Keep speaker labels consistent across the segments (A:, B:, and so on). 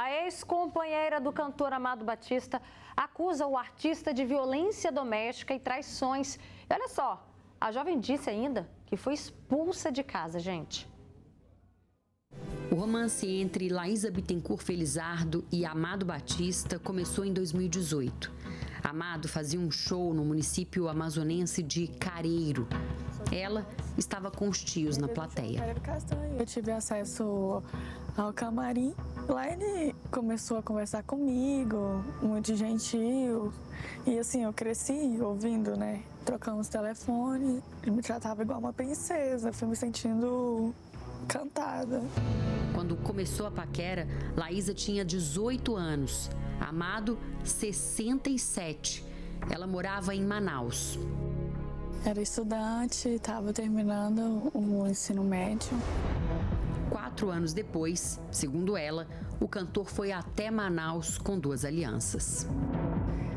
A: A ex-companheira do cantor Amado Batista acusa o artista de violência doméstica e traições. E olha só, a jovem disse ainda que foi expulsa de casa, gente.
B: O romance entre Laísa Bittencourt Felizardo e Amado Batista começou em 2018. Amado fazia um show no município amazonense de Careiro. Ela estava com os tios na plateia.
C: Eu tive acesso ao camarim. Lá ele começou a conversar comigo, muito gentil. E assim, eu cresci ouvindo, né? Trocamos telefone. Ele me tratava igual uma princesa. Fui me sentindo cantada.
B: Quando começou a paquera, Laísa tinha 18 anos, Amado 67. Ela morava em Manaus.
C: Era estudante, estava terminando o ensino médio.
B: 4 anos depois, segundo ela, o cantor foi até Manaus com 2 alianças.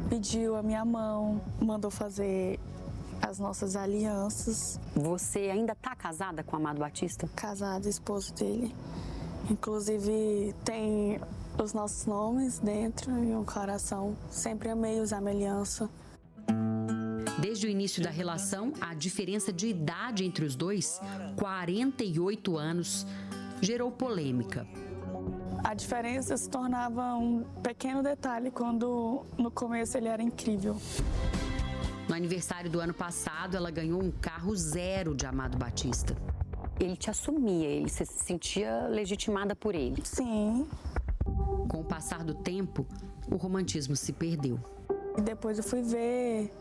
C: Pediu a minha mão, mandou fazer as nossas alianças.
D: Você ainda está casada com o Amado Batista?
C: Casada, esposo dele. Inclusive tem os nossos nomes dentro e um coração. Sempre amei usar minha aliança.
B: Desde o início da relação, a diferença de idade entre os dois, 48 anos, gerou polêmica.
C: A diferença se tornava um pequeno detalhe quando no começo ele era incrível.
B: No aniversário do ano passado, ela ganhou um carro 0 de Amado Batista.
D: Ele te assumia, você se sentia legitimada por ele?
C: Sim.
B: Com o passar do tempo, o romantismo se perdeu.
C: E depois eu fui ver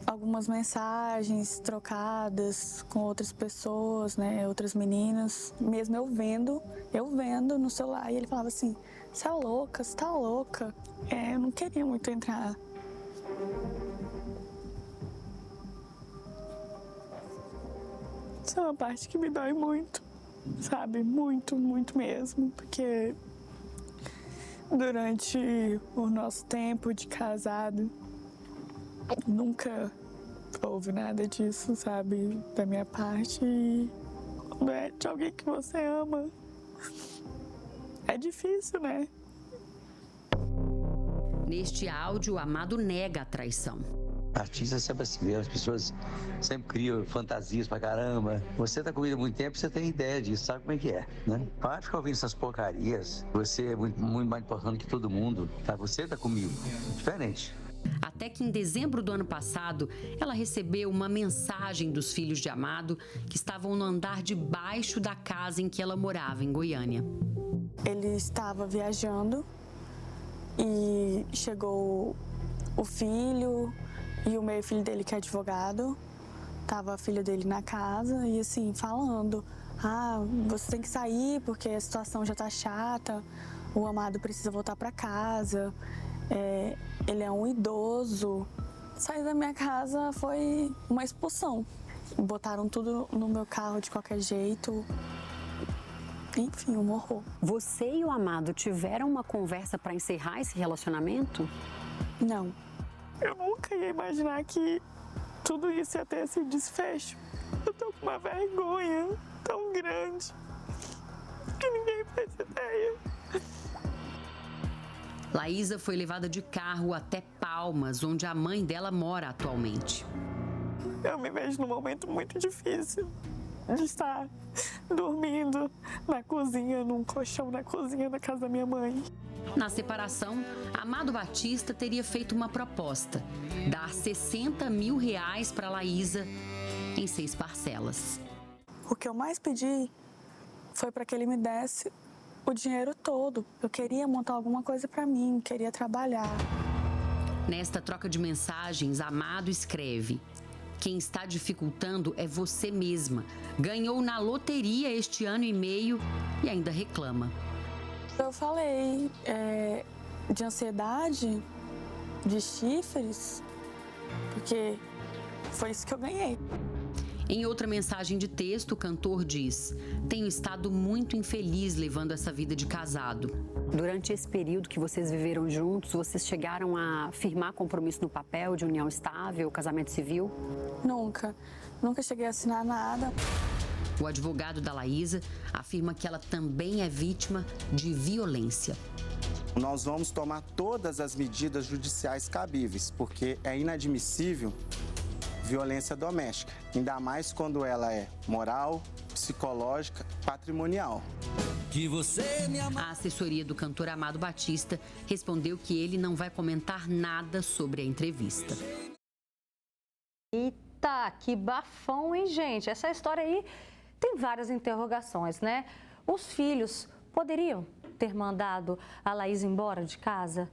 C: algumas mensagens trocadas com outras pessoas, né, outras meninas. Mesmo eu vendo no celular, e ele falava assim: "Você é louca, você tá louca". Eu não queria muito entrar. Isso é uma parte que me dói muito, sabe? Muito, muito mesmo. Porque durante o nosso tempo de casado, nunca houve nada disso, sabe? Da minha parte. E quando é de alguém que você ama, é difícil, né?
B: Neste áudio, Amado nega a traição.
E: Artista sempre assim mesmo, as pessoas sempre criam fantasias pra caramba. Você tá comigo há muito tempo, você tem ideia disso, sabe como é que é, né? Para de ficar ouvindo essas porcarias. Você é muito mais importante que todo mundo, tá? Você tá comigo, diferente.
B: Até que em dezembro do ano passado, ela recebeu uma mensagem dos filhos de Amado que estavam no andar de baixo da casa em que ela morava, em Goiânia.
C: Ele estava viajando e chegou o filho e o meio-filho dele, que é advogado. Tava a filha dele na casa e assim, falando: "Ah, você tem que sair porque a situação já tá chata, o Amado precisa voltar para casa, ele é um idoso". Sair da minha casa foi uma expulsão. Botaram tudo no meu carro de qualquer jeito. Enfim, um horror.
D: Você e o Amado tiveram uma conversa para encerrar esse relacionamento?
C: Não. Eu nunca ia imaginar que tudo isso ia ter esse desfecho. Eu tô com uma vergonha tão grande que ninguém faz ideia.
B: Laísa foi levada de carro até Palmas, onde a mãe dela mora atualmente.
C: Eu me vejo num momento muito difícil de estar dormindo na cozinha, num colchão na cozinha da casa da minha mãe.
B: Na separação, Amado Batista teria feito uma proposta: dar R$60 mil para Laísa em 6 parcelas.
C: O que eu mais pedi foi para que ele me desse o dinheiro todo. Eu queria montar alguma coisa para mim, queria trabalhar.
B: Nesta troca de mensagens, Amado escreve: "Quem está dificultando é você mesma. Ganhou na loteria este ano e meio e ainda reclama."
C: Eu falei de ansiedade, de chifres, porque foi isso que eu ganhei.
B: Em outra mensagem de texto, o cantor diz: "Tenho estado muito infeliz levando essa vida de casado."
D: Durante esse período que vocês viveram juntos, vocês chegaram a firmar compromisso no papel de união estável, casamento civil?
C: Nunca cheguei a assinar nada.
B: O advogado da Laísa afirma que ela também é vítima de violência.
F: Nós vamos tomar todas as medidas judiciais cabíveis, porque é inadmissível violência doméstica, ainda mais quando ela é moral, psicológica, patrimonial.
B: A assessoria do cantor Amado Batista respondeu que ele não vai comentar nada sobre a entrevista.
A: Eita, que bafão, hein, gente? Essa história aí tem várias interrogações, né? Os filhos poderiam ter mandado a Laís embora de casa?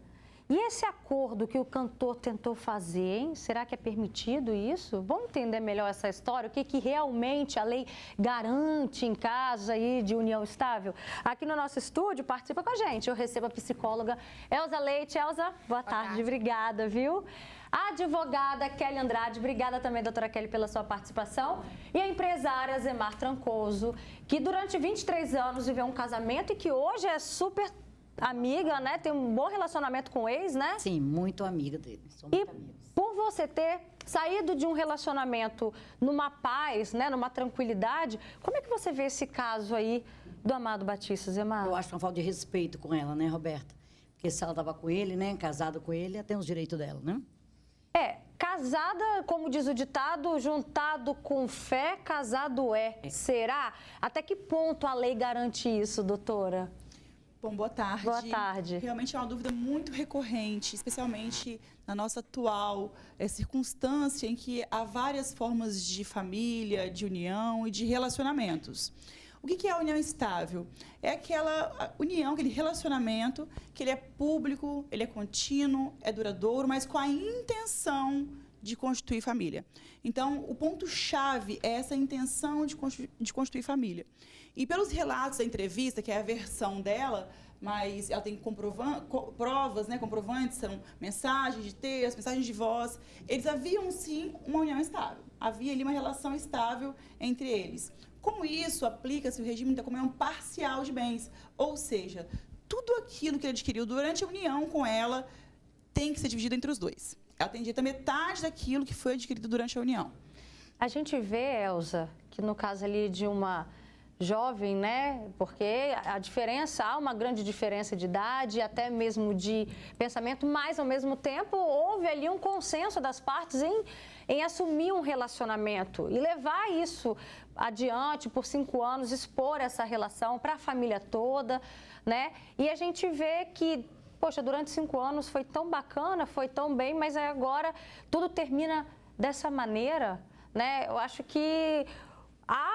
A: E esse acordo que o cantor tentou fazer, hein? Será que é permitido isso? Vamos entender melhor essa história, o que realmente a lei garante em casos aí de união estável? Aqui no nosso estúdio, participa com a gente. Eu recebo a psicóloga Elza Leite. Elza, boa tarde, obrigada, viu? A advogada Kelly Andrade, obrigada também, doutora Kelly, pela sua participação. E a empresária Zemar Trancoso, que durante 23 anos viveu um casamento e que hoje é super amiga, né? Tem um bom relacionamento com o ex, né?
G: Sim, muito amiga dele. Sou muito amiga.
A: Por você ter saído de um relacionamento numa paz, né? Numa tranquilidade, como é que você vê esse caso aí do Amado Batista, Zemar?
G: Eu acho uma falta de respeito com ela, né, Roberta? Porque se ela estava com ele, né? Casada com ele, ela tem os direitos dela, né?
A: Casada, como diz o ditado, juntado com fé, casado é. Será? Até que ponto a lei garante isso, doutora?
H: Bom, boa tarde.
A: Boa tarde.
H: Realmente é uma dúvida muito recorrente, especialmente na nossa atual circunstância em que há várias formas de família, de união e de relacionamentos. O que é a união estável? É aquela união, aquele relacionamento que ele é público, ele é contínuo, é duradouro, mas com a intenção de constituir família. Então, o ponto-chave é essa intenção de constituir família. E pelos relatos da entrevista, que é a versão dela, mas ela tem provas, né, comprovantes, são mensagens de texto, mensagens de voz, eles haviam, sim, uma união estável. Havia ali uma relação estável entre eles. Com isso, aplica-se o regime da comunhão parcial de bens, ou seja, tudo aquilo que ele adquiriu durante a união com ela tem que ser dividido entre os dois. Ela tem direito a metade daquilo que foi adquirido durante a união.
A: A gente vê, Elza, que no caso ali de uma jovem, né? Porque a diferença, há uma grande diferença de idade, até mesmo de pensamento, mas ao mesmo tempo houve ali um consenso das partes em assumir um relacionamento e levar isso adiante por 5 anos, expor essa relação para a família toda, né? E a gente vê que, poxa, durante 5 anos foi tão bacana, foi tão bem, mas agora tudo termina dessa maneira, né? Eu acho que há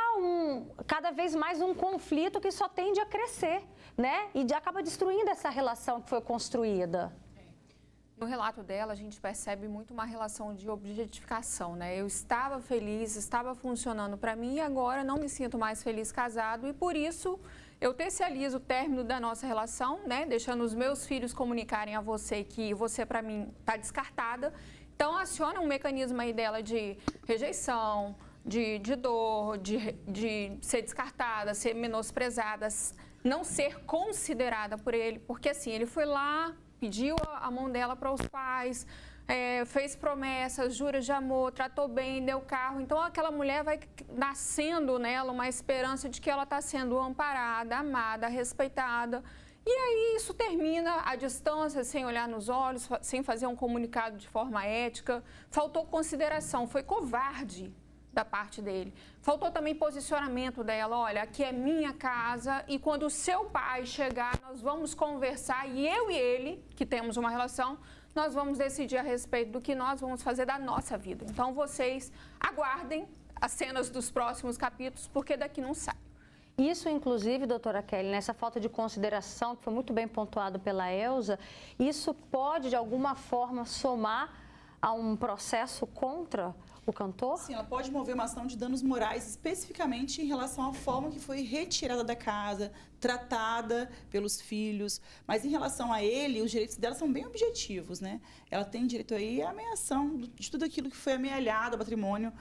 A: cada vez mais um conflito que só tende a crescer, né? E acaba destruindo essa relação que foi construída.
I: No relato dela, a gente percebe muito uma relação de objetificação, né? Eu estava feliz, estava funcionando para mim e agora não me sinto mais feliz casado e por isso eu terceirizo o término da nossa relação, né? Deixando os meus filhos comunicarem a você que você para mim está descartada. Então aciona um mecanismo aí dela de rejeição, de dor, de ser descartada, ser menosprezada, não ser considerada por ele, porque assim, ele foi lá, pediu a mão dela para os pais, fez promessas, juras de amor, tratou bem, deu carro. Então, aquela mulher vai nascendo nela uma esperança de que ela está sendo amparada, amada, respeitada. E aí isso termina à distância, sem olhar nos olhos, sem fazer um comunicado de forma ética. Faltou consideração, foi covarde da parte dele. Faltou também posicionamento dela, olha, aqui é minha casa e quando o seu pai chegar, nós vamos conversar e eu e ele, que temos uma relação, nós vamos decidir a respeito do que nós vamos fazer da nossa vida. Então, vocês aguardem as cenas dos próximos capítulos, porque daqui não sai.
A: Isso, inclusive, doutora Kelly, nessa falta de consideração, que foi muito bem pontuado pela Elza, isso pode, de alguma forma, somar a um processo contra o cantor?
H: Sim, ela pode mover uma ação de danos morais, especificamente em relação à forma que foi retirada da casa, tratada pelos filhos. Mas em relação a ele, os direitos dela são bem objetivos, né? Ela tem direito aí à ameação de tudo aquilo que foi amealhado ao patrimônio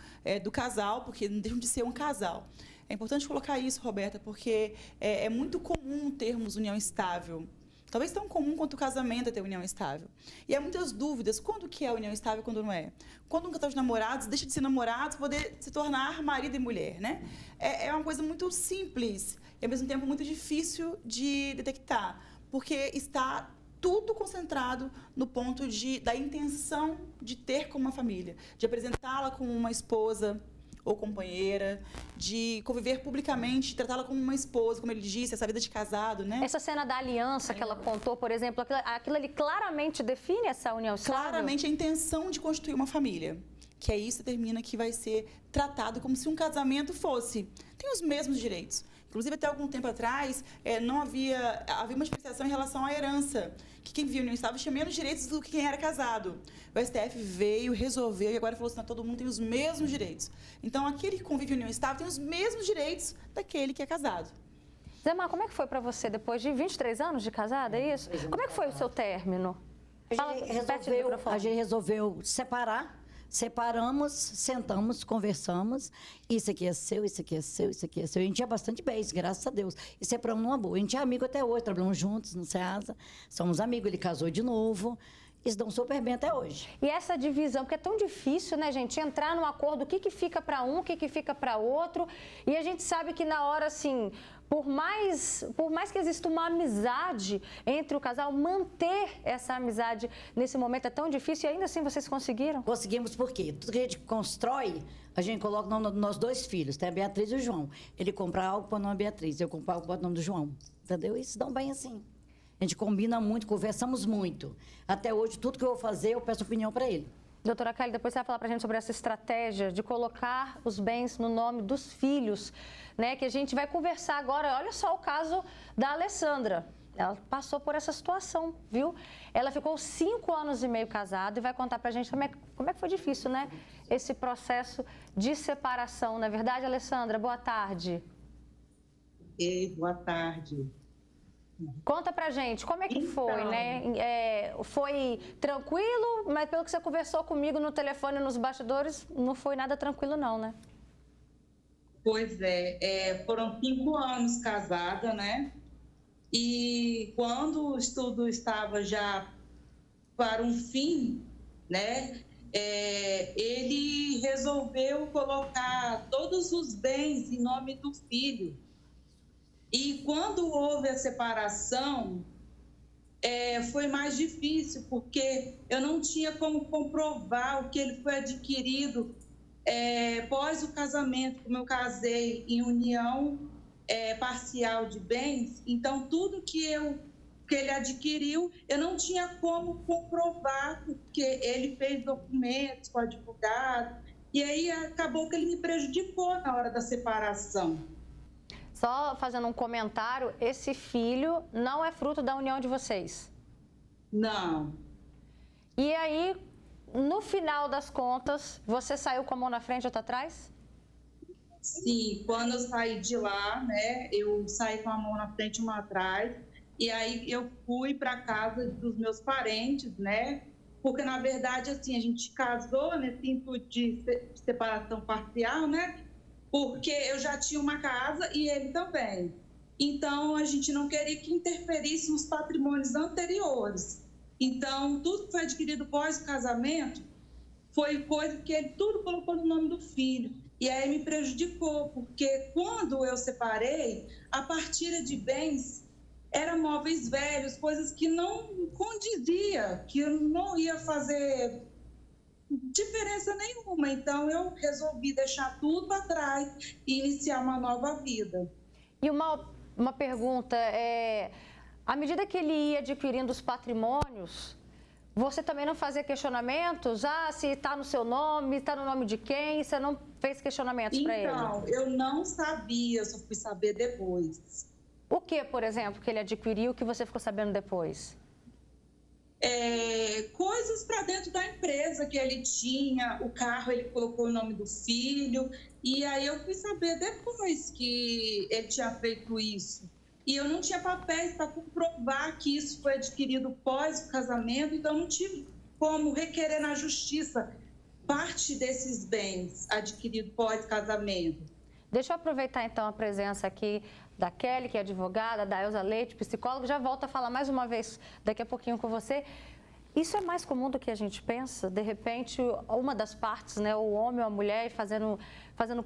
H: do casal, porque não deixam de ser um casal. É importante colocar isso, Roberta, porque é muito comum termos união estável. Talvez tão comum quanto o casamento é ter união estável. E há muitas dúvidas, quando que é união estável e quando não é? Quando um casal de namorados deixa de ser namorados para poder se tornar marido e mulher, né? É uma coisa muito simples e, ao mesmo tempo, muito difícil de detectar, porque está tudo concentrado no ponto da intenção de ter como uma família, de apresentá-la como uma esposa ou companheira, de conviver publicamente, tratá-la como uma esposa, como ele disse, essa vida de casado, né?
A: Essa cena da aliança que ela contou, por exemplo, aquilo ali claramente define essa união estável?
H: Claramente a intenção de constituir uma família, que é isso que determina que vai ser tratado como se um casamento fosse. Tem os mesmos direitos. Inclusive, até algum tempo atrás, havia uma diferenciação em relação à herança, que quem vivia união estável tinha menos direitos do que quem era casado. O STF veio, resolveu e agora falou assim, todo mundo tem os mesmos direitos. Então, aquele que convive em união estável tem os mesmos direitos daquele que é casado.
A: Zé Mar, como é que foi para você depois de 23 anos de casada, é isso? Como é que foi o seu término?
G: A gente resolveu separar. Separamos, sentamos, conversamos. Isso aqui é seu, isso aqui é seu, isso aqui é seu. A gente tinha bastante bens, graças a Deus. E separamos numa boa. A gente é amigo até hoje, trabalhamos juntos no SEASA. Somos amigos, ele casou de novo. Eles dão super bem até hoje.
A: E essa divisão, porque é tão difícil, né, gente? Entrar num acordo, o que fica para um, o que fica para outro. E a gente sabe que na hora, assim, por mais que exista uma amizade entre o casal, manter essa amizade nesse momento é tão difícil e ainda assim vocês conseguiram?
G: Conseguimos porque tudo que a gente constrói, a gente coloca o nome dos nossos dois filhos, tem a Beatriz e o João. Ele compra algo para o nome da Beatriz, eu compro algo para o nome do João. Entendeu? E se dão bem assim. A gente combina muito, conversamos muito. Até hoje, tudo que eu vou fazer, eu peço opinião para ele.
A: Doutora Kelly, depois você vai falar para a gente sobre essa estratégia de colocar os bens no nome dos filhos, né? Que a gente vai conversar agora. Olha só o caso da Alessandra. Ela passou por essa situação, viu? Ela ficou 5 anos e meio casada e vai contar para a gente como é que foi difícil, né? Esse processo de separação, não é verdade, Alessandra? Boa tarde.
J: Ei, boa tarde.
A: Conta pra gente, como é que foi, né? Foi tranquilo, mas pelo que você conversou comigo no telefone, nos bastidores, não foi nada tranquilo não, né?
J: Pois foram 5 anos casada, né? E quando o estudo estava já para um fim, né? Ele resolveu colocar todos os bens em nome do filho. E quando houve a separação, foi mais difícil, porque eu não tinha como comprovar o que ele foi adquirido pós o casamento, como eu casei em união parcial de bens. Então, tudo que ele adquiriu, eu não tinha como comprovar, porque ele fez documentos com o advogado, e aí acabou que ele me prejudicou na hora da separação.
A: Só fazendo um comentário, esse filho não é fruto da união de vocês?
J: Não.
A: E aí, no final das contas, você saiu com a mão na frente e outra atrás?
J: Sim, quando eu saí de lá, né, eu saí com a mão na frente e uma atrás, e aí eu fui para casa dos meus parentes, né, porque na verdade, assim, a gente casou nesse intuito de separação parcial, né, porque eu já tinha uma casa e ele também. Então, a gente não queria que interferisse nos patrimônios anteriores. Então, tudo que foi adquirido pós o casamento foi coisa que ele tudo colocou no nome do filho. E aí me prejudicou, porque quando eu separei, a partilha de bens era móveis velhos, coisas que não condizia, que não ia fazer diferença nenhuma. Então, eu resolvi deixar tudo para trás e iniciar uma nova vida.
A: E uma pergunta, à medida que ele ia adquirindo os patrimônios, você também não fazia questionamentos? Se está no seu nome, está no nome de quem? Você não fez questionamentos para ele?
J: Então, eu não sabia, só fui saber depois.
A: O que, por exemplo, que ele adquiriu que você ficou sabendo depois?
J: Coisas para dentro da empresa que ele tinha, o carro ele colocou o nome do filho, e aí eu fui saber depois que ele tinha feito isso. E eu não tinha papéis para comprovar que isso foi adquirido pós o casamento, então não tive como requerer na justiça parte desses bens adquiridos pós casamento.
A: Deixa eu aproveitar então a presença aqui da Kelly, que é advogada, da Elza Leite, psicóloga. Já volto a falar mais uma vez daqui a pouquinho com você. Isso é mais comum do que a gente pensa? De repente, uma das partes, né, o homem ou a mulher, fazendo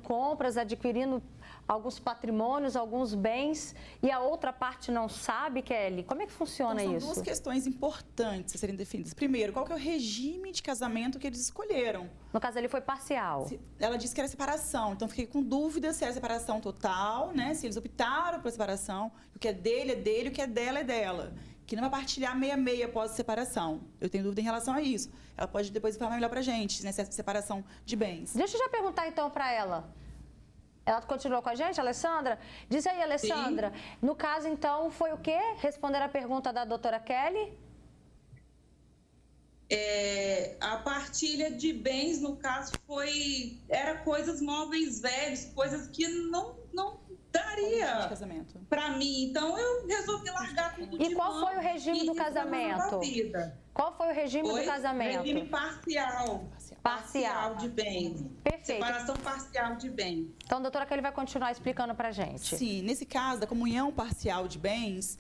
A: compras, adquirindo alguns patrimônios, alguns bens, e a outra parte não sabe, Kelly? Como é que funciona
H: então,
A: isso?
H: São duas questões importantes a serem definidas. Primeiro, qual que é o regime de casamento que eles escolheram?
A: No caso, ele foi parcial.
H: Ela disse que era separação, então fiquei com dúvida se era separação total, né? Se eles optaram pela separação, o que é dele, o que é dela. Que não vai partilhar meia-meia após a separação. Eu tenho dúvida em relação a isso. Ela pode depois falar melhor pra gente, né? Se é separação de bens.
A: Deixa eu já perguntar então pra ela. Ela continuou com a gente, Alessandra? Diz aí, Alessandra. Sim. No caso, então, foi o quê? Responder a pergunta da doutora Kelly?
J: A partilha de bens, no caso, era coisas móveis velhos, coisas que não daria para mim. Então, eu resolvi largar tudo de mão.
A: E qual foi o regime do casamento? Qual foi o regime do casamento?
J: Regime parcial. Parcial de bens.
A: Perfeito.
J: Separação parcial de bens.
A: Então, doutora, que ele vai continuar explicando pra gente.
H: Sim, nesse caso da comunhão parcial de bens,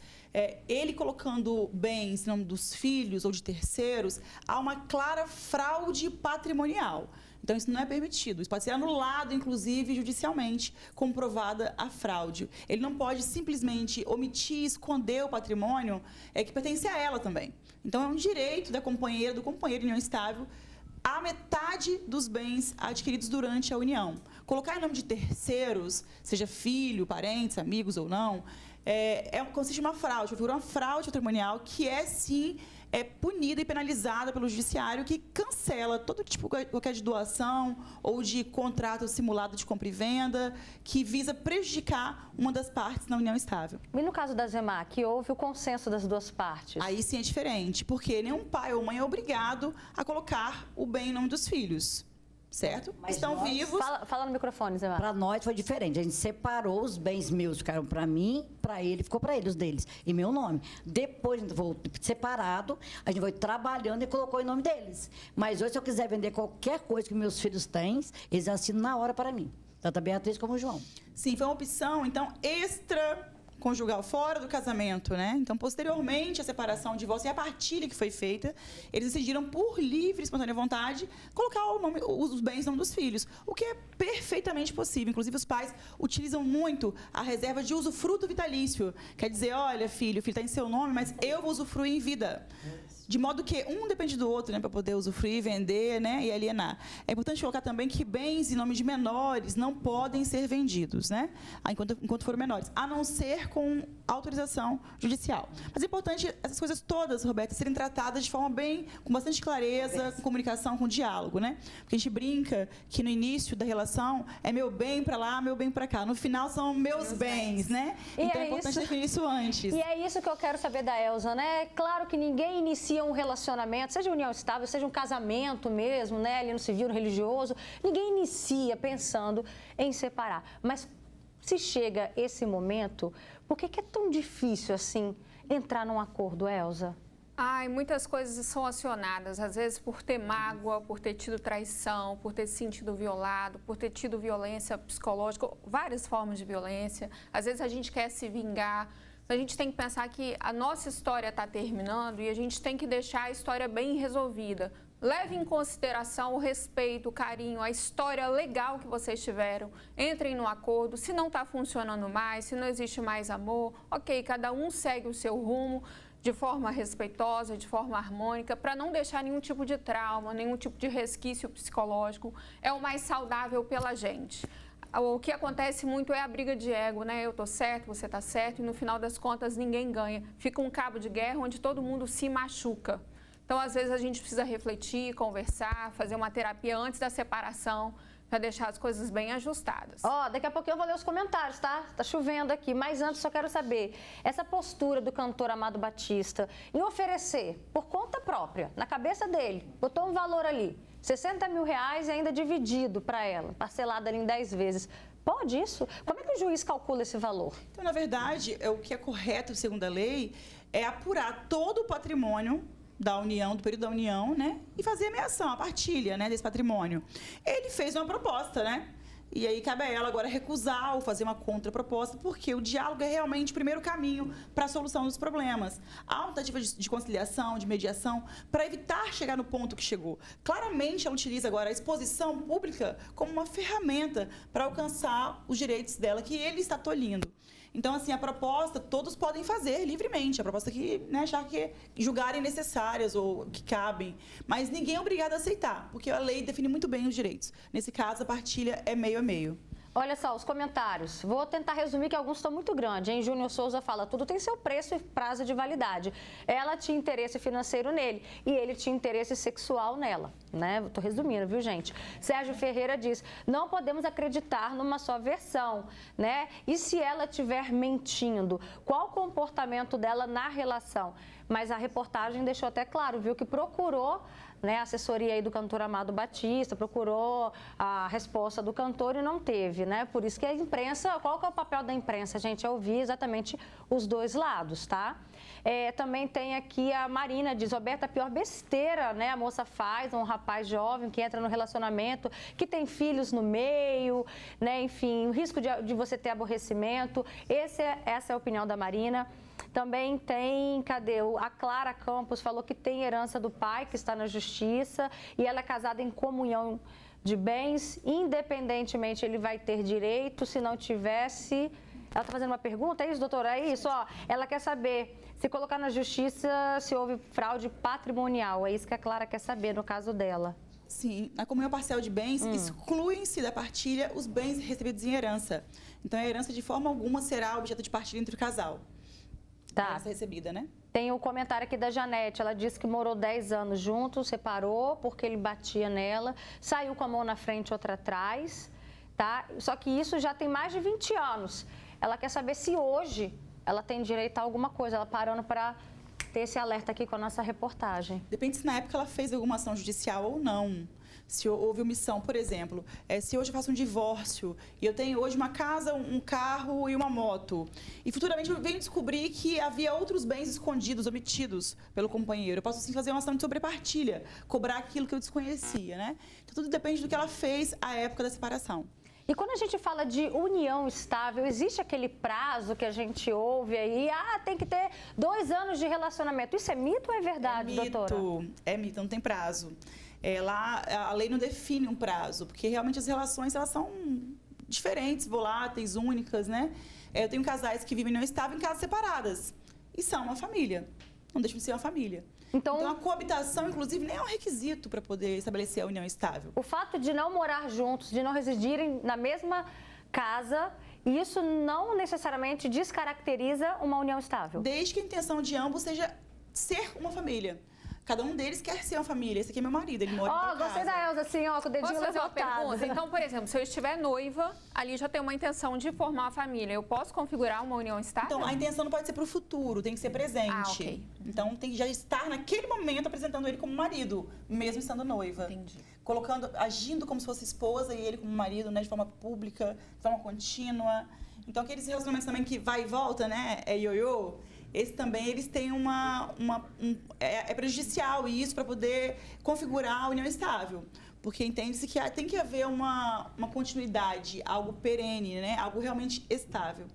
H: ele colocando bens em nome dos filhos ou de terceiros, há uma clara fraude patrimonial. Então, isso não é permitido. Isso pode ser anulado, inclusive, judicialmente, comprovada a fraude. Ele não pode simplesmente omitir, esconder o patrimônio que pertence a ela também. Então, é um direito da companheira, do companheiro em união estável, a metade dos bens adquiridos durante a união. Colocar em nome de terceiros, seja filho, parentes, amigos ou não, consiste em uma fraude, uma fraude patrimonial que sim, punida e penalizada pelo judiciário, que cancela todo tipo qualquer de doação ou de contrato simulado de compra e venda que visa prejudicar uma das partes na união estável.
A: E no caso da Zemar, que houve o consenso das duas partes?
H: Aí sim é diferente, porque nenhum pai ou mãe é obrigado a colocar o bem em nome dos filhos. Certo?
G: Mas
H: estão vivos.
A: Fala no microfone, Zé.
G: Para nós foi diferente. A gente separou os bens meus, ficaram para mim, para ele, ficou para ele os deles, em meu nome. Depois, a gente foi separado, a gente foi trabalhando e colocou em nome deles. Mas hoje, se eu quiser vender qualquer coisa que meus filhos têm, eles assinam na hora para mim. Tanto a Beatriz como o João.
H: Sim, foi uma opção, então, extraconjugal, fora do casamento, né? Então, posteriormente, a separação, o divórcio e a partilha que foi feita, eles decidiram, por livre e espontânea vontade, colocar os bens no nome dos filhos, o que é perfeitamente possível. Inclusive, os pais utilizam muito a reserva de usufruto vitalício. Quer dizer, olha, filho, o filho está em seu nome, mas eu vou usufruir em vida. De modo que um depende do outro, né, para poder usufruir, vender, né, e alienar. É importante colocar também que bens em nome de menores não podem ser vendidos, né, enquanto forem menores, a não ser com autorização judicial. Mas é importante essas coisas todas, Roberta, serem tratadas de forma com bastante clareza, com comunicação, com diálogo, né? Porque a gente brinca que no início da relação é meu bem para lá, meu bem para cá. No final são meus bens, né? Então é importante definir isso antes.
A: E é isso que eu quero saber da Elza, né? Claro que ninguém inicia um relacionamento, seja união estável, seja um casamento mesmo, né? Ali no civil, no religioso, ninguém inicia pensando em separar. Mas se chega esse momento, por que é tão difícil assim entrar num acordo, Elza?
I: Muitas coisas são acionadas, às vezes por ter mágoa, por ter tido traição, por ter se sentido violado, por ter tido violência psicológica, várias formas de violência. Às vezes a gente quer se vingar. A gente tem que pensar que a nossa história está terminando e a gente tem que deixar a história bem resolvida. Leve em consideração o respeito, o carinho, a história legal que vocês tiveram. Entrem no acordo. Se não está funcionando mais, se não existe mais amor, ok, cada um segue o seu rumo de forma respeitosa, de forma harmônica, para não deixar nenhum tipo de trauma, nenhum tipo de resquício psicológico. É o mais saudável pela gente. O que acontece muito é a briga de ego, né? Eu tô certo, você tá certo, e no final das contas ninguém ganha. Fica um cabo de guerra onde todo mundo se machuca. Então, às vezes, a gente precisa refletir, conversar, fazer uma terapia antes da separação, para deixar as coisas bem ajustadas.
A: Daqui a pouquinho eu vou ler os comentários, tá? Tá chovendo aqui, mas antes só quero saber, essa postura do cantor Amado Batista em oferecer, por conta própria, na cabeça dele, botou um valor ali, 60 mil reais e ainda dividido para ela, parcelado ali em 10 vezes. Pode isso? Como é que o juiz calcula esse valor?
H: Então, na verdade, o que é correto, segundo a lei, é apurar todo o patrimônio da união, do período da união, né? E fazer a meação, a partilha, né, desse patrimônio. Ele fez uma proposta, né? E aí cabe a ela agora recusar ou fazer uma contraproposta, porque o diálogo é realmente o primeiro caminho para a solução dos problemas. Há uma tentativa de conciliação, de mediação, para evitar chegar no ponto que chegou. Claramente, ela utiliza agora a exposição pública como uma ferramenta para alcançar os direitos dela, que ele está tolhindo. Então, assim, a proposta, todos podem fazer livremente, a proposta que, né, achar que julgarem necessárias ou que cabem, mas ninguém é obrigado a aceitar, porque a lei define muito bem os direitos. Nesse caso, a partilha é meio a meio.
A: Olha só, os comentários. Vou tentar resumir que alguns estão muito grandes, hein? Júnior Souza fala, tudo tem seu preço e prazo de validade. Ela tinha interesse financeiro nele e ele tinha interesse sexual nela, né? Tô resumindo, viu, gente? Sérgio Ferreira diz, não podemos acreditar numa só versão, né? E se ela estiver mentindo? Qual o comportamento dela na relação? Mas a reportagem deixou até claro, viu, que procurou, né, a assessoria aí do cantor Amado Batista, procurou a resposta do cantor e não teve, né? Por isso que a imprensa, qual que é o papel da imprensa, gente? É ouvir exatamente os dois lados, tá? Também tem aqui a Marina, diz, Roberta, a pior besteira, né? A moça faz, um rapaz jovem que entra no relacionamento, que tem filhos no meio, né? Enfim, o risco de você ter aborrecimento. Essa é a opinião da Marina. Também tem, a Clara Campos falou que tem herança do pai, que está na justiça, e ela é casada em comunhão de bens, independentemente ele vai ter direito, se não tivesse... Ela está fazendo uma pergunta, é isso, doutora? É isso, ó. Ela quer saber, se colocar na justiça, se houve fraude patrimonial, é isso que a Clara quer saber no caso dela.
H: Sim, na comunhão parcial de bens, excluem-se da partilha os bens recebidos em herança. Então, a herança de forma alguma será objeto de partilha entre o casal.
A: Tá.
H: Recebida, né?
A: Tem o comentário aqui da Janete, ela disse que morou 10 anos juntos, separou porque ele batia nela, saiu com a mão na frente, outra atrás, tá? Só que isso já tem mais de 20 anos. Ela quer saber se hoje ela tem direito a alguma coisa, ela parando para ter esse alerta aqui com a nossa reportagem.
H: Depende se na época ela fez alguma ação judicial ou não. Se houve omissão, por exemplo, se hoje eu faço um divórcio e eu tenho hoje uma casa, um carro e uma moto, e futuramente eu venho descobrir que havia outros bens escondidos, omitidos pelo companheiro, eu posso sim fazer uma ação de sobrepartilha, cobrar aquilo que eu desconhecia, né? Então tudo depende do que ela fez à época da separação.
A: E quando a gente fala de união estável, existe aquele prazo que a gente ouve aí, tem que ter 2 anos de relacionamento. Isso é mito ou é verdade, doutora?
H: É mito, não tem prazo. Lá, a lei não define um prazo, porque realmente as relações elas são diferentes, voláteis, únicas, né? Eu tenho casais que vivem em união estável em casas separadas e são uma família, não deixam de ser uma família. Então, a coabitação, inclusive, nem é um requisito para poder estabelecer a união estável.
A: O fato de não morar juntos, de não residirem na mesma casa, isso não necessariamente descaracteriza uma união estável?
H: Desde que a intenção de ambos seja ser uma família. Cada um deles quer ser uma família. Esse aqui é meu marido, ele mora em outra casa.
A: Gostei da Elza, assim, ó, com o dedinho levantado.
I: Posso fazer uma pergunta? Então, por exemplo, se eu estiver noiva, ali já tem uma intenção de formar uma família, eu posso configurar uma união estável?
H: Então, a intenção não pode ser para o futuro, tem que ser presente.
I: Ok.
H: Então, tem que já estar naquele momento apresentando ele como marido, mesmo estando noiva.
I: Entendi.
H: Agindo como se fosse esposa e ele como marido, né, de forma pública, de forma contínua. Então, aqueles relacionamentos também que vai e volta, né, é ioiô, esse também, eles têm é prejudicial isso para poder configurar a união estável. Porque entende-se que tem que haver uma continuidade, algo perene, né? Algo realmente estável.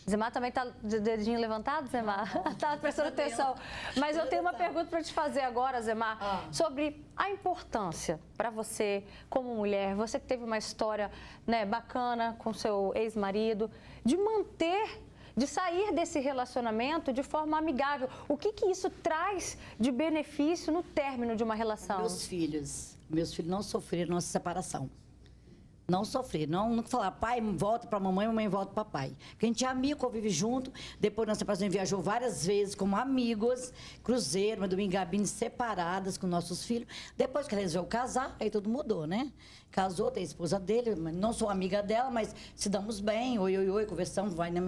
A: Zemar também está de dedinho levantado, Zemar? Está prestando atenção. Mas eu tenho uma pergunta para te fazer agora, Zemar, sobre a importância para você, como mulher, você que teve uma história, né, bacana com seu ex-marido, de sair desse relacionamento de forma amigável. O que isso traz de benefício no término de uma relação?
G: Meus filhos não sofreram nossa separação. Não sofreram. Não falaram, pai, volta para a mamãe volta para o papai. Porque a gente é amigo, convive junto. Depois da separação, a gente viajou várias vezes como amigos, cruzeiro, uma domingo cabine separadas com nossos filhos. Depois que ela resolveu casar, aí tudo mudou, né? Casou, tem a esposa dele, não sou amiga dela, mas se damos bem, oi, conversamos, vai no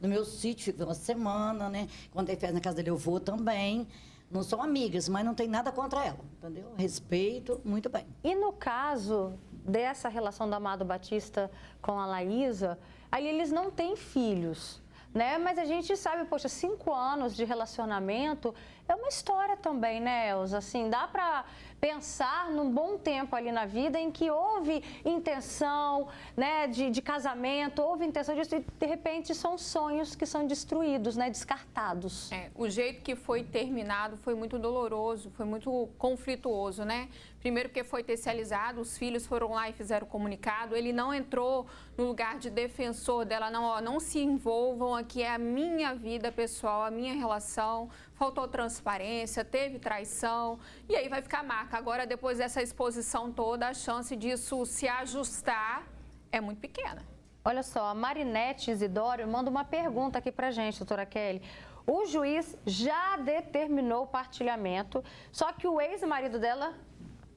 G: meu sítio, fica uma semana, né? Quando tem festa na casa dele, eu vou também. Não são amigas, mas não tem nada contra ela, entendeu? Respeito, muito bem.
A: E no caso dessa relação do Amado Batista com a Laísa, aí eles não têm filhos, né? Mas a gente sabe, poxa, 5 anos de relacionamento é uma história também, né, Elza? Assim, dá para pensar num bom tempo ali na vida em que houve intenção, né, de casamento, houve intenção disso, e de repente são sonhos que são destruídos, né, descartados.
I: O jeito que foi terminado foi muito doloroso, foi muito conflituoso, né? Primeiro porque foi terceirizado, os filhos foram lá e fizeram o comunicado, ele não entrou no lugar de defensor dela, não se envolvam, aqui é a minha vida pessoal, a minha relação, faltou transparência, teve traição, e aí vai ficar marca. Agora, depois dessa exposição toda, a chance disso se ajustar é muito pequena.
A: Olha só, a Marinete Isidório manda uma pergunta aqui pra gente, doutora Kelly. O juiz já determinou o partilhamento, só que o ex-marido dela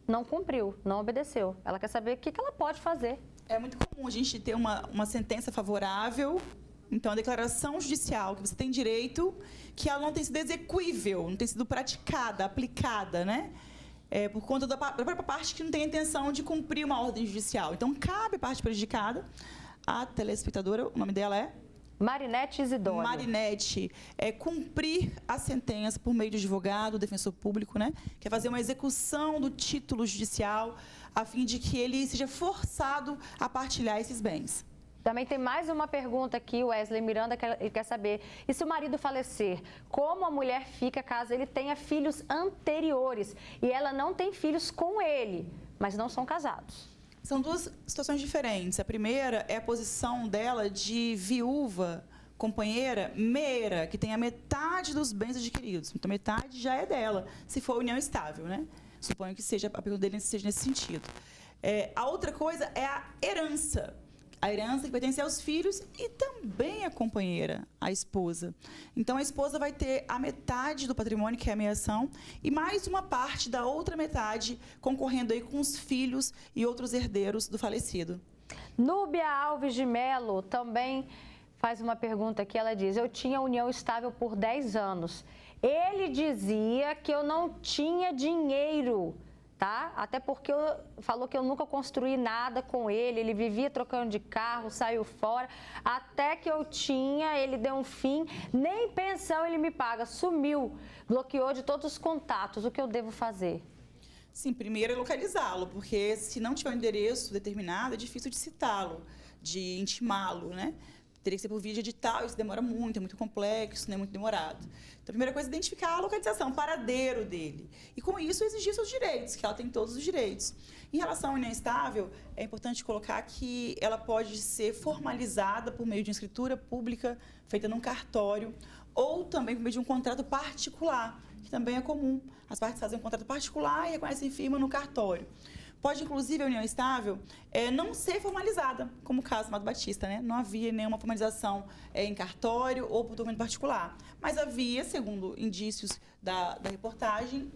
A: não cumpriu, não obedeceu. Ela quer saber o que ela pode fazer.
H: É muito comum a gente ter uma sentença favorável, então a declaração judicial que você tem direito, que ela não tem sido execuível, não tem sido praticada, aplicada, né? Por conta da própria parte que não tem a intenção de cumprir uma ordem judicial. Então, cabe à parte prejudicada, a telespectadora, o nome dela é?
A: Marinete Isidório.
H: Marinete, cumprir a sentença por meio de advogado, defensor público, né? Que é fazer uma execução do título judicial, a fim de que ele seja forçado a partilhar esses bens.
A: Também tem mais uma pergunta aqui, o Wesley Miranda ele quer saber, e se o marido falecer, como a mulher fica caso ele tenha filhos anteriores e ela não tem filhos com ele, mas não são casados?
H: São duas situações diferentes. A primeira é a posição dela de viúva, companheira, meira, que tem a metade dos bens adquiridos. Então, metade já é dela, se for união estável, né? Suponho que seja, a pergunta dele seja nesse sentido. A outra coisa é a herança. A herança que pertence aos filhos e também à companheira, à esposa. Então, a esposa vai ter a metade do patrimônio, que é a meiação, e mais uma parte da outra metade concorrendo aí com os filhos e outros herdeiros do falecido.
A: Núbia Alves de Melo também faz uma pergunta que ela diz: eu tinha união estável por 10 anos. Ele dizia que eu não tinha dinheiro, tá? Até porque falou que eu nunca construí nada com ele, ele vivia trocando de carro, saiu fora, até que eu tinha, ele deu um fim, nem pensão ele me paga, sumiu, bloqueou de todos os contatos, o que eu devo fazer?
H: Sim, primeiro é localizá-lo, porque se não tiver um endereço determinado, é difícil de citá-lo, de intimá-lo, né? Teria que ser por via digital, isso demora muito, é muito complexo, né? Muito demorado. Então, a primeira coisa é identificar a localização, o paradeiro dele. E, com isso, exigir seus direitos, que ela tem todos os direitos. Em relação à união estável, é importante colocar que ela pode ser formalizada por meio de uma escritura pública, feita num cartório, ou também por meio de um contrato particular, que também é comum. As partes fazem um contrato particular e reconhecem firma no cartório. Pode, inclusive, a união estável não ser formalizada, como o caso do Amado Batista, né? Não havia nenhuma formalização em cartório ou por documento particular. Mas havia, segundo indícios da reportagem,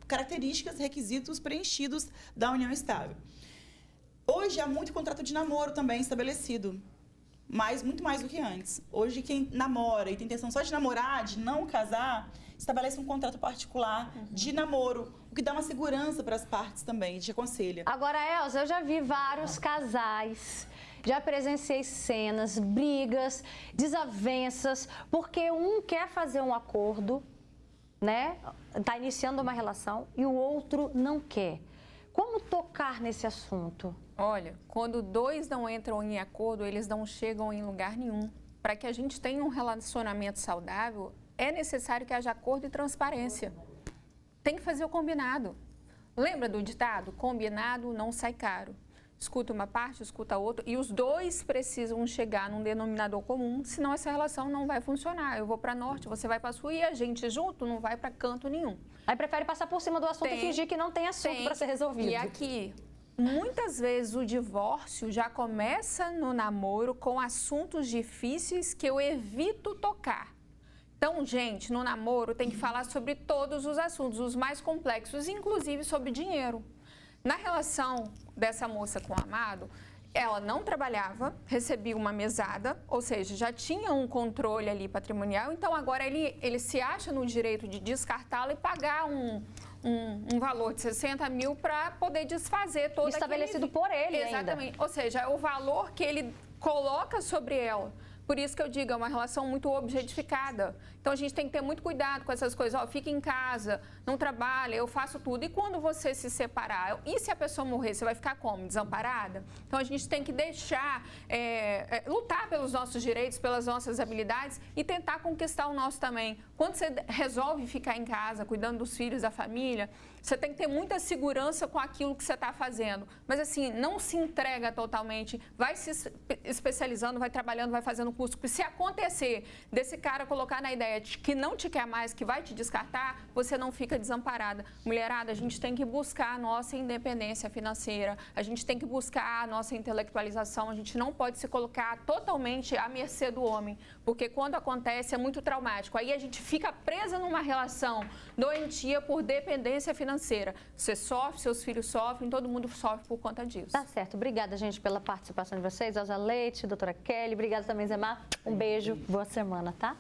H: características, requisitos preenchidos da união estável. Hoje, há muito contrato de namoro também estabelecido, mas muito mais do que antes. Hoje, quem namora e tem intenção só de namorar, de não casar, estabelece um contrato particular de namoro, o que dá uma segurança para as partes também, te aconselha.
A: Agora, Elza, eu já vi vários casais, já presenciei cenas, brigas, desavenças, porque um quer fazer um acordo, né? Está iniciando uma relação e o outro não quer. Como tocar nesse assunto?
I: Olha, quando dois não entram em acordo, eles não chegam em lugar nenhum. Para que a gente tenha um relacionamento saudável, é necessário que haja acordo e transparência. Tem que fazer o combinado. Lembra do ditado? Combinado não sai caro. Escuta uma parte, escuta a outra, e os dois precisam chegar num denominador comum, senão essa relação não vai funcionar. Eu vou para norte, você vai para sul, e a gente junto não vai para canto nenhum.
A: Aí prefere passar por cima do assunto e fingir que não tem assunto para ser resolvido.
I: E aqui, muitas vezes o divórcio já começa no namoro com assuntos difíceis que eu evito tocar. Então, gente, no namoro tem que falar sobre todos os assuntos, os mais complexos, inclusive sobre dinheiro. Na relação dessa moça com o Amado, ela não trabalhava, recebia uma mesada, ou seja, já tinha um controle ali patrimonial, então agora ele se acha no direito de descartá-la e pagar um valor de 60 mil para poder desfazer todo
A: estabelecido por ele.
I: Exatamente.
A: Ainda.
I: Ou seja, o valor que ele coloca sobre ela Por isso que eu digo, é uma relação muito objetificada. Então, a gente tem que ter muito cuidado com essas coisas. Ó, fica em casa, não trabalha, eu faço tudo. E quando você se separar? E se a pessoa morrer, você vai ficar como? Desamparada? Então, a gente tem que deixar, lutar pelos nossos direitos, pelas nossas habilidades e tentar conquistar o nosso também. Quando você resolve ficar em casa, cuidando dos filhos, da família, você tem que ter muita segurança com aquilo que você está fazendo. Mas, assim, não se entrega totalmente. Vai se especializando, vai trabalhando, vai fazendo curso. Porque se acontecer desse cara colocar na ideia de que não te quer mais, que vai te descartar, você não fica desamparada. Mulherada, a gente tem que buscar a nossa independência financeira. A gente tem que buscar a nossa intelectualização. A gente não pode se colocar totalmente à mercê do homem. Porque quando acontece é muito traumático. Aí a gente fica presa numa relação doentia por dependência financeira. Você sofre, seus filhos sofrem, todo mundo sofre por conta disso.
A: Tá certo. Obrigada, gente, pela participação de vocês. Elza Leite, doutora Kelly. Obrigada também, Zé Mar. Um beijo. Boa semana, tá?